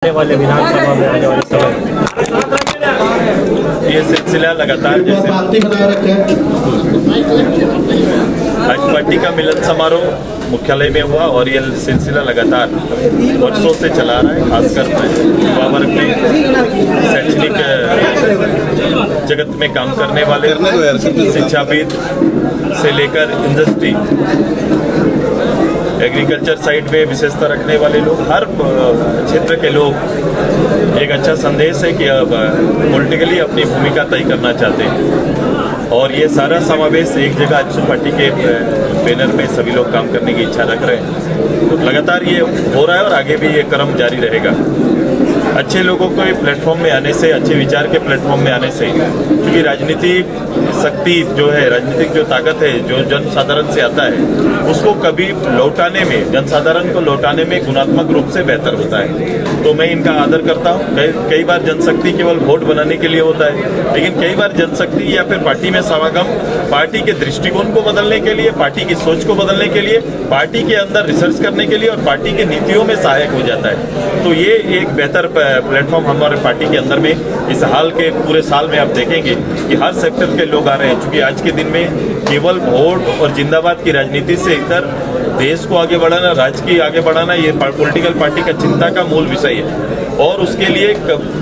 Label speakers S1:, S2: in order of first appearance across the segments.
S1: आने वाले विधानसभा में आने वाले समय
S2: ये सिलसिला लगातार जैसे आज पार्टी का मिलन समारोह मुख्यालय में हुआ और ये सिलसिला लगातार वर्षों से चला रहा है। खासकर युवा वर्ग में, शैक्षणिक जगत में काम करने वाले, शिक्षाविद से लेकर इंडस्ट्री, एग्रीकल्चर साइड में विशेषता रखने वाले लोग, हर क्षेत्र के लोग एक अच्छा संदेश है कि अब पॉलिटिकली अपनी भूमिका तय करना चाहते हैं और ये सारा समावेश एक जगह आजसू पार्टी के बैनर में सभी लोग काम करने की इच्छा रख रहे हैं। तो लगातार ये हो रहा है और आगे भी ये क्रम जारी रहेगा। अच्छे लोगों को प्लेटफॉर्म में आने से, अच्छे विचार के प्लेटफॉर्म में आने से, क्योंकि राजनीतिक शक्ति जो है, राजनीतिक जो ताकत है जो जनसाधारण से आता है, उसको कभी लौटाने में, जनसाधारण को लौटाने में गुणात्मक रूप से बेहतर होता है। तो मैं इनका आदर करता हूँ। कई बार जनशक्ति केवल वोट बनाने के लिए होता है, लेकिन कई बार जनशक्ति या फिर पार्टी में समागम पार्टी के दृष्टिकोण को बदलने के लिए, पार्टी की सोच को बदलने के लिए, पार्टी के अंदर रिसर्च करने के लिए और पार्टी की नीतियों में सहायक हो जाता है। तो ये एक बेहतर प्लेटफॉर्म हमारे पार्टी के अंदर में इस हाल के पूरे साल में आप देखेंगे कि हर सेक्टर के लोग आ रहे हैं। क्योंकि आज के दिन में केवल वोट और जिंदाबाद की राजनीति से इधर देश को आगे बढ़ाना, राज्य की आगे बढ़ाना, ये पॉलिटिकल पार्टी का चिंता का मूल विषय है। और उसके लिए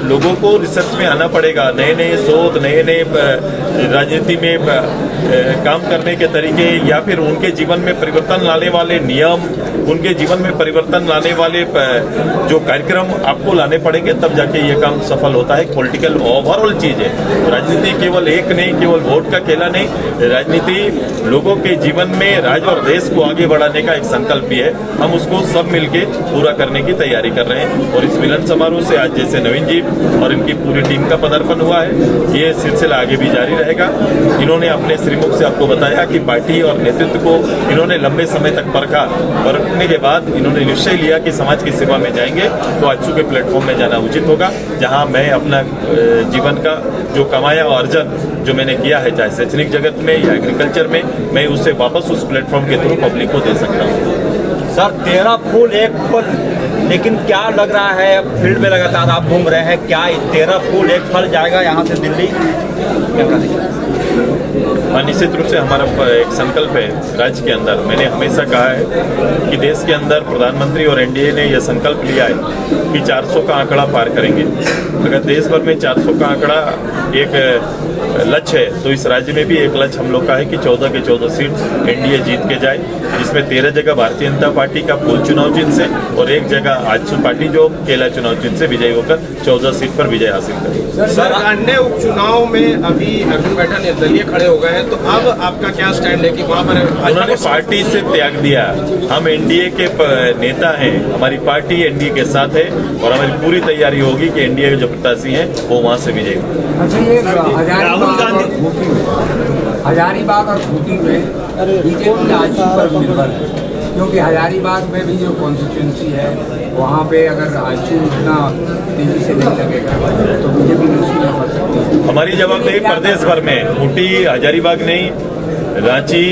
S2: लोगों को रिसर्च में आना पड़ेगा, नए नए शोध, नए नए राजनीति में काम करने के तरीके या फिर उनके जीवन में परिवर्तन लाने वाले नियम, उनके जीवन में परिवर्तन लाने वाले जो कार्यक्रम आपको लाने पड़ेंगे, तब जाके ये काम सफल होता है। पॉलिटिकल ओवरऑल चीज है। राजनीति केवल एक नहीं, केवल वोट का खेला नहीं, राजनीति लोगों के जीवन में राज्य और देश को आगे बढ़ाने का एक संकल्प भी है। हम उसको सब मिलके पूरा करने की तैयारी कर रहे हैं और इस मिलन समारोह से आज जैसे नवीन जी और इनकी पूरी टीम का पदार्पण हुआ है, ये सिलसिला आगे भी जारी रहेगा। इन्होंने अपने श्रीमुख से आपको बताया कि पार्टी और नेतृत्व को इन्होंने लंबे समय तक परखा, परखने के बाद इन्होंने निश्चय लिया कि समाज की सेवा में जाएंगे तो आजसू के प्लेटफॉर्म में जाना उचित होगा, जहां मैं अपना जीवन का जो कमाया और अर्जन जो मैंने किया है, चाहे शैक्षणिक जगत में या एग्रीकल्चर में, मैं उससे वापस उस प्लेटफॉर्म के थ्रू पब्लिक को दे सकता हूँ।
S1: सर 13 फूल 1 फल, लेकिन क्या लग रहा है, फील्ड में लगातार आप घूम रहे हैं, क्या 13 फूल 1 फल जाएगा यहाँ से दिल्ली?
S2: निश्चित रूप से हमारा एक संकल्प है राज्य के अंदर। मैंने हमेशा कहा है कि देश के अंदर प्रधानमंत्री और एनडीए ने यह संकल्प लिया है कि 400 का आंकड़ा पार करेंगे। अगर देश भर में 400 का आंकड़ा एक लक्ष्य है, तो इस राज्य में भी एक लक्ष्य हम लोग का है कि 14 के 14 सीट एनडीए जीत के जाए, जिसमें 13 जगह भारतीय जनता पार्टी का फूल चुनाव चिन्ह से और एक जगह आजसू पार्टी जो केला चुनाव चिन्ह से विजयी होकर 14 सीट पर विजय हासिल करे।
S3: सर, अन्य उपचुनाव में अभी अर्जुन बैठा निर्दलीय खड़े हो गए हैं, तो अब आपका क्या स्टैंड है कि वहाँ पर
S2: उन्होंने पार्टी से त्याग दिया? हम एनडीए के नेता हैं, हमारी पार्टी एनडीए के साथ है और हमारी पूरी तैयारी होगी कि एनडीए के जो प्रत्याशी हैं वो वहाँ से विजयी होंगे।
S4: हजारीबाग और खूंटी में बीजेपी आजसू पर निर्भर है, क्योंकि हजारीबाग में भी जो कॉन्स्टिट्यूंसी है वहाँ पे अगर आजसू इतना तेजी से नहीं लगेगा तो बीजेपी मुश्किल में पड़ सकती है।
S2: हमारी जवाबदेही प्रदेश भर में, खूंटी, हजारीबाग नहीं, रांची,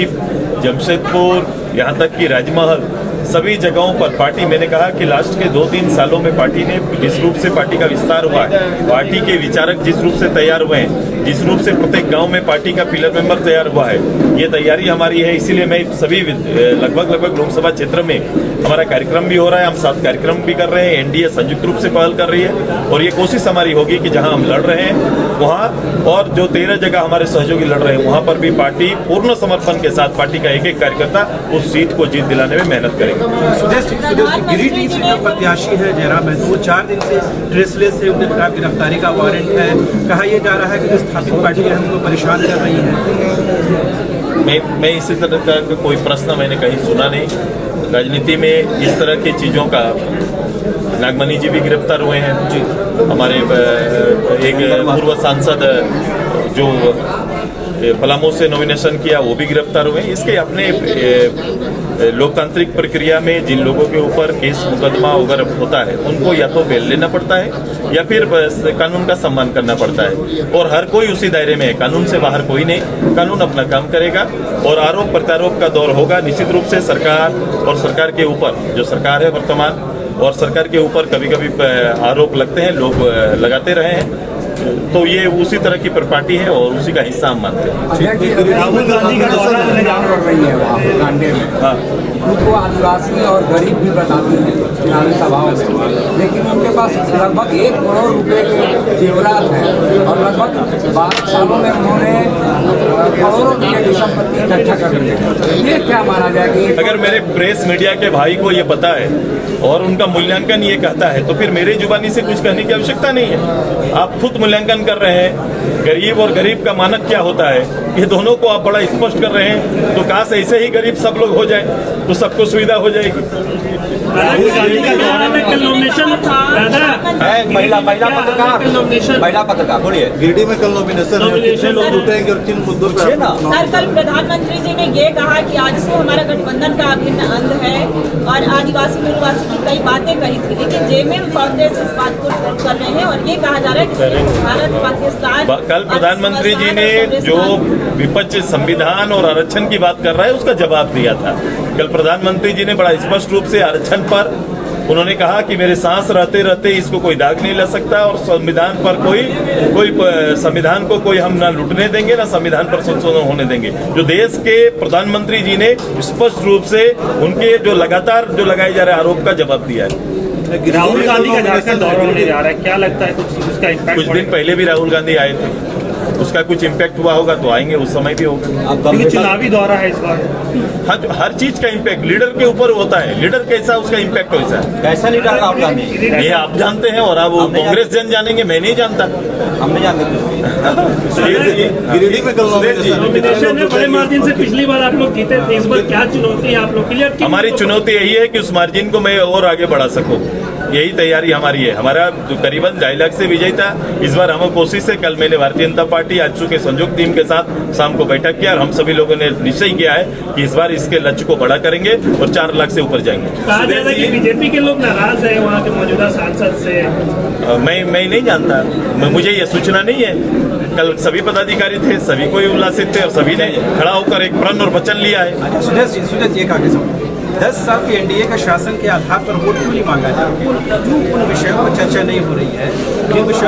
S2: जमशेदपुर, यहाँ तक कि राजमहल, सभी जगहों पर पार्टी, मैंने कहा कि लास्ट के 2-3 सालों में पार्टी ने जिस रूप से पार्टी का विस्तार हुआ है, पार्टी के विचारक जिस रूप से तैयार हुए हैं, जिस रूप से प्रत्येक गांव में पार्टी का पिलर मेंबर तैयार हुआ है, ये तैयारी हमारी है। इसीलिए मैं सभी लगभग लोकसभा क्षेत्र में हमारा कार्यक्रम भी हो रहा है, हम साथ कार्यक्रम भी कर रहे हैं, एनडीए संयुक्त रूप से पहल कर रही है और ये कोशिश हमारी होगी कि जहां हम लड़ रहे हैं वहां, और जो 13 जगह हमारे सहयोगी लड़ रहे हैं वहां पर भी पार्टी पूर्ण समर्पण के साथ, पार्टी का एक एक कार्यकर्ता उस सीट को जीत दिलाने में मेहनत करेगा।
S3: गिरिडीह से जो प्रत्याशी है जयराम है, तो वो 4 दिन से ट्रेसलेस से उनके खिलाफ गिरफ्तारी का वारंट है। कहा यह जा रहा है कि जो स्थापित पार्टी है हमको परेशान कर रही है।
S2: मैं इसी तरह का कोई प्रश्न मैंने कहीं सुना नहीं। राजनीति में इस तरह की चीज़ों का, नागमणि जी भी गिरफ्तार हुए हैं, हमारे एक पूर्व सांसद जो पलामू से नॉमिनेशन किया वो भी गिरफ्तार हुए हैं। इसके अपने लोकतांत्रिक प्रक्रिया में जिन लोगों के ऊपर केस मुकदमा वगैरह होता है उनको या तो बेल लेना पड़ता है या फिर कानून का सम्मान करना पड़ता है, और हर कोई उसी दायरे में है, कानून से बाहर कोई नहीं। कानून अपना काम करेगा और आरोप प्रत्यारोप का दौर होगा। निश्चित रूप से सरकार और सरकार के ऊपर जो सरकार है वर्तमान और सरकार के ऊपर कभी कभी आरोप लगते हैं, लोग लगाते रहे हैं। तो ये उसी तरह की पार्टी है और उसी का हिस्सा हम मानते हैं।
S4: राहुल गांधी का दौरा कर रही है वहाँ पे कांडे में।
S2: हाँ,
S4: खुद को आदिवासी और गरीब भी बताती हैं चुनावी सभाओं में, लेकिन उनके पास लगभग 1 करोड़ रुपए के जेवरात हैं और लगभग 12 सालों में उन्होंने करोड़ों रुपये की संपत्ति इकट्ठा कर ली है। ये क्या माना जाए कि
S2: अगर मेरे प्रेस मीडिया के भाई को ये पता है और उनका मूल्यांकन ये कहता है तो फिर मेरे जुबानी से कुछ कहने की आवश्यकता नहीं है। आप खुद मूल्यांकन कर रहे हैं, गरीब और गरीब का मानक क्या होता है, ये दोनों को आप बड़ा स्पष्ट कर रहे हैं। तो काश ऐसे ही गरीब सब लोग हो जाए तो सबको सुविधा हो जाएगी।
S5: राहुल गांधी का दौरा में कल नॉमिनेशन
S1: महिला पत्रकार बोलिए।
S6: गिरिडीह में कल नॉमिनेशन है, कितने लोग जुटेंगे और किन मुद्दों पर?
S7: सर, कल प्रधानमंत्री जी ने ये कहा कि आज से हमारा गठबंधन का अभिन्न अंग है और आदिवासी निर्वासी की कई बातें कही थी, लेकिन जेएमएम कांग्रेस इस बात को ट्वीट कर रहे हैं और ये कहा जा रहा है कि भारत पाकिस्तान।
S2: कल प्रधानमंत्री जी ने जो विपक्ष संविधान और आरक्षण की बात कर रहा है उसका जवाब दिया था। कल प्रधानमंत्री जी ने बड़ा स्पष्ट रूप से आरक्षण पर उन्होंने कहा कि मेरे सांस रहते रहते इसको कोई दाग नहीं लग सकता और संविधान पर कोई संविधान को कोई हम ना लूटने देंगे ना संविधान पर संशोधन होने देंगे। जो देश के प्रधानमंत्री जी ने स्पष्ट रूप से उनके जो लगातार जो लगाए जा रहे आरोप का जवाब दिया है।
S5: राहुल गांधी का झारखंड दौरा होने जा रहा है, क्या लगता है कुछ उसका इम्पैक्ट?
S2: कुछ दिन पहले भी राहुल गांधी आए थे, उसका कुछ इम्पैक्ट हुआ होगा तो आएंगे, उस समय भी होगा।
S5: क्योंकि चुनावी दौरा है इस बार।
S2: हाँ, तो हर चीज का इम्पैक्ट लीडर के ऊपर होता है। लीडर कैसा उसका इम्पैक्ट वैसा है।
S1: कैसा लीडर राहुल गांधी
S2: ये आप जानते हैं और आप कांग्रेस जन जानेंगे, मैं नहीं जानता।
S1: हम नहीं जानते।
S6: गिरिडीह में कल
S5: नॉमिनेशन है, बड़े मार्जिन से पिछली बार आप लोग जीते थे, इस बार क्या चुनौती है आप लोग के लिए?
S2: हमारी चुनौती यही है कि उस मार्जिन को मैं और आगे बढ़ा सकूं, यही तैयारी हमारी है। हमारा जो करीबन 2.5 लाख से विजय था, इस बार हम कोशिश है। कल मैंने भारतीय जनता पार्टी आजसू के संयुक्त टीम के साथ शाम को बैठक किया और हम सभी लोगों ने निश्चय किया है कि इस बार इसके लक्ष्य को बड़ा करेंगे और 4 लाख से ऊपर जाएंगे।
S5: कहा जा रहा है कि बीजेपी के लोग नाराज है वहाँ के मौजूदा सांसद से।
S2: मैं नहीं जानता, मुझे ये सूचना नहीं है। कल सभी पदाधिकारी थे, सभी कोई उल्लासित थे और सभी ने खड़ा होकर एक प्रण और वचन लिया है।
S3: सुनील जी, एक आगे समझ 10 साल के एनडीए का शासन के आधार पर वोट क्यों नहीं मांगा जा रहा? क्यों उन विषयों पर चर्चा नहीं हो रही है?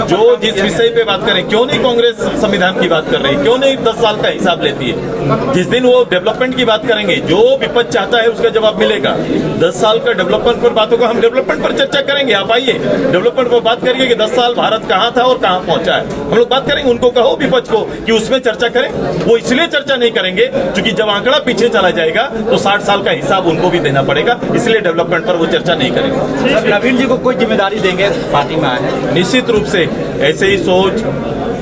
S2: जो जिस विषय पे बात करें, क्यों नहीं कांग्रेस संविधान की बात कर रही है? क्यों नहीं 10 साल का हिसाब लेती है? जिस दिन वो डेवलपमेंट की बात करेंगे, जो विपक्ष चाहता है उसका जवाब मिलेगा। 10 साल का डेवलपमेंट पर बातों का हम डेवलपमेंट पर चर्चा करेंगे। आप आइए, डेवलपमेंट पर बात करिए कि 10 साल भारत कहाँ था और कहाँ पहुंचा है। हम लोग बात करेंगे। उनको कहो विपक्ष को कि उसमें चर्चा करें। वो इसलिए चर्चा नहीं करेंगे क्योंकि जब आंकड़ा पीछे चला जाएगा तो 60 साल का हिसाब उनको भी देना पड़ेगा, इसलिए डेवलपमेंट पर वो चर्चा नहीं करेंगे।
S1: सर, नवीन जी को कोई जिम्मेदारी देंगे? पार्टी में आए हैं,
S2: निश्चित रूप से ऐसे ही सोच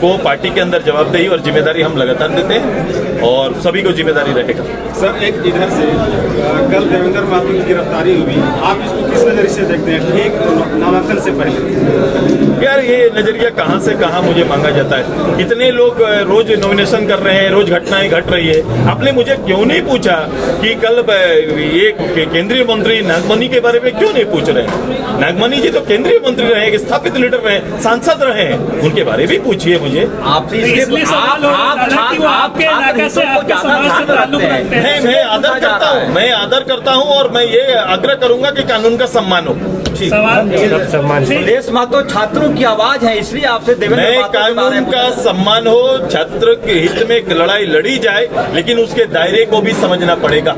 S2: को पार्टी के अंदर जवाबदेही और जिम्मेदारी हम लगातार देते हैं और सभी को जिम्मेदारी रहेगा।
S6: सर, एक इधर से कल देवेंद्र महतो की गिरफ्तारी हुई, आप इसको किस नजरिए से देखते हैं? ठीक नामांकन से पहले
S2: यार ये नजरिया कहाँ से कहाँ मुझे मांगा जाता है। इतने लोग रोज नॉमिनेशन कर रहे हैं, रोज घटनाएं घट रही है। आपने मुझे क्यों नहीं पूछा कि कल ये केंद्रीय मंत्री नागमणि के बारे में क्यों नहीं पूछ रहे हैं? नागमणि जी तो केंद्रीय मंत्री रहे, स्थापित लीडर रहे, सांसद रहे हैं, उनके बारे में पूछिए मुझे।
S1: आपसे
S5: इसलिए सवाल हो रहा है कि वो आपके इलाके से, आपके समाज से ताल्लुक रखते हैं।
S2: मैं आदर करता हूँ, मैं आदर करता हूँ और मैं ये आग्रह करूंगा कि कानून का सम्मान हो।
S1: सुरेश महतो छात्रों की आवाज है, इसलिए आपसे देवेंद्र
S2: मैं
S1: महतो के बारे
S2: कानून
S1: में
S2: का सम्मान हो, छात्र के हित में लड़ाई लड़ी जाए, लेकिन उसके दायरे को भी समझना पड़ेगा।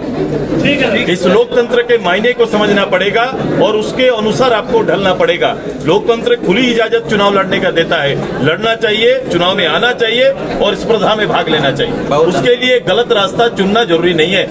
S5: ठीक है,
S2: इस लोकतंत्र के मायने को समझना पड़ेगा और उसके अनुसार आपको ढलना पड़ेगा। लोकतंत्र खुली इजाजत चुनाव लड़ने का देता है, लड़ना चाहिए, चुनाव में आना चाहिए और स्पर्धा में भाग लेना चाहिए। उसके लिए गलत रास्ता चुनना जरूरी नहीं है।